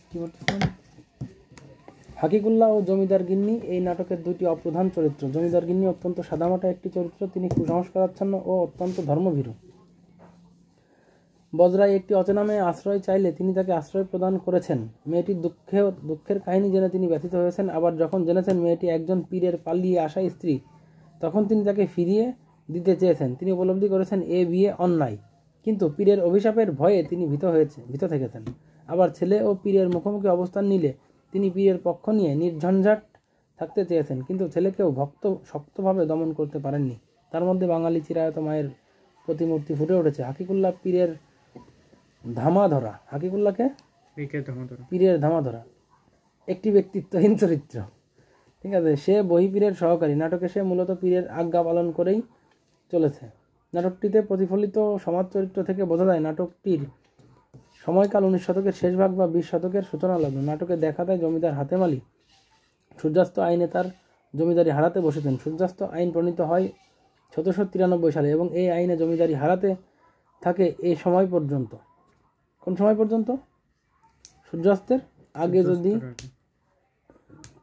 কি বলতেছিলাম? হাকিকুল্লাহ ও জমিদার গিন্নি এই নাটকের দুটি অপ্রধান চরিত্র। জমিদার গিন্নি অত্যন্ত সাদামাটা একটি চরিত্র। তিনি কুসংস্কারাচ্ছন্ন ও অত্যন্ত ধর্মভীরু। বজরায় একটি অচেনা মেয়ে আশ্রয় চাইলে তিনি তাকে আশ্রয় প্রদান করেছেন। মেয়েটির দুঃখের কাহিনী জেনে তিনি ব্যথিত হয়েছেন। আবার যখন জেনেছেন মেয়েটি একজন পীরের পালিয়ে আসা স্ত্রী, তখন তিনি তাকে ফিরিয়ে দিতে চেয়েছেন। তিনি উপলব্ধি করেছেন এ বিয়ে অন্যায়, কিন্তু পীরের অভিশাপের ভয়ে তিনি ভীত থেকেছেন। আবার ছেলে ও পীরের মুখোমুখি অবস্থান নিলে তিনি পীরের পক্ষ নিয়ে নির্ঝঞ্ঝাট থাকতে চেয়েছেন, কিন্তু ছেলেকেও শক্তভাবে দমন করতে পারেননি। তার মধ্যে বাঙালি চিরায়ত মায়ের প্রতিমূর্তি ফুটে উঠেছে। হাকিকুল্লাহ পীরের ধামাধরা। হাকিকুল্লাহকে পীরের ধামাধরা একটি ব্যক্তিত্বহীন চরিত্র। ঠিক আছে, সে বহিপীরের সহকারী। নাটকে সে মূলত পীরের আজ্ঞা পালন করেই চলেছে। নাটকটিতে প্রতিফলিত সমাজ চরিত্র থেকে বোঝা যায় নাটকটির সময়কাল 19 শতকের শেষ ভাগ বা 20 শতকের সূচনা লগ্ন। নাটকে দেখা দেয় জমিদার হাতেম আলী সূর্যাস্ত আইনে তার জমিদারি হারাতে বসেছেন। সূর্যাস্ত আইন প্রণীত হয় 1793 সালে এবং এই আইনে জমিদারি হারাতে থাকে এই সময় পর্যন্ত। কোন সময় পর্যন্ত? সূর্যাস্তের আগে যদি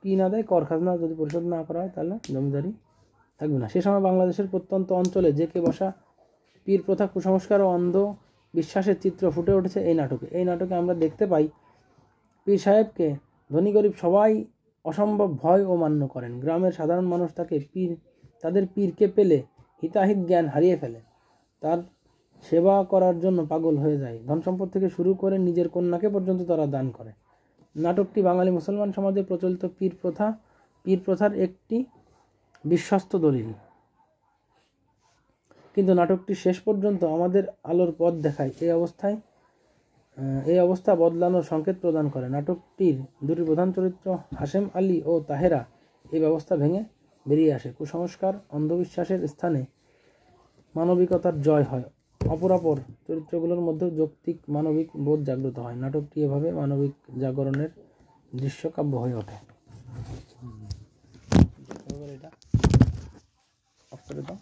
কি না দেয়, কর খাজনা যদি পরিশোধ না করা হয়, তাহলে জমিদারি থাকবে না। সে সময় বাংলাদেশের প্রত্যন্ত অঞ্চলে জেকে বসা পীর প্রথা, কুসংস্কার ও অন্ধ বিশ্বাসের চিত্র ফুটে উঠেছে এই নাটকে। এই নাটকে আমরা দেখতে পাই পীর সাহেবকে ধনী গরিব সবাই অসম্ভব ভয় ও মান্য করেন। গ্রামের সাধারণ মানুষ তাদের পীরকে পেলে হিতাহিত জ্ঞান হারিয়ে ফেলে। তার সেবা করার জন্য পাগল হয়ে যায়। ধন সম্পদ থেকে শুরু করে নিজের কন্যাকে পর্যন্ত তারা দান করে। নাটকটি বাঙালি মুসলমান সমাজে প্রচলিত পীর প্রথার একটি বিশ্বস্ত দলিল। কিন্তু নাটকটি শেষ পর্যন্ত আমাদের আলোর পথ দেখায়। এই অবস্থা বদলানোর সংকেত প্রদান করে। নাটকটির দুটি প্রধান চরিত্র হাশেম আলী ও তাহেরা এই ব্যবস্থা ভেঙে বেরিয়ে আসে। কুসংস্কার, অন্ধবিশ্বাসের স্থানে মানবিকতার জয় হয়। অপরাপর চরিত্রগুলোর মধ্যেও যৌক্তিক মানবিক বোধ জাগ্রত হয়। নাটকটি এভাবে মানবিক জাগরণের দৃশ্যকাব্য হয়ে ওঠে। এটা অফ করে দাও।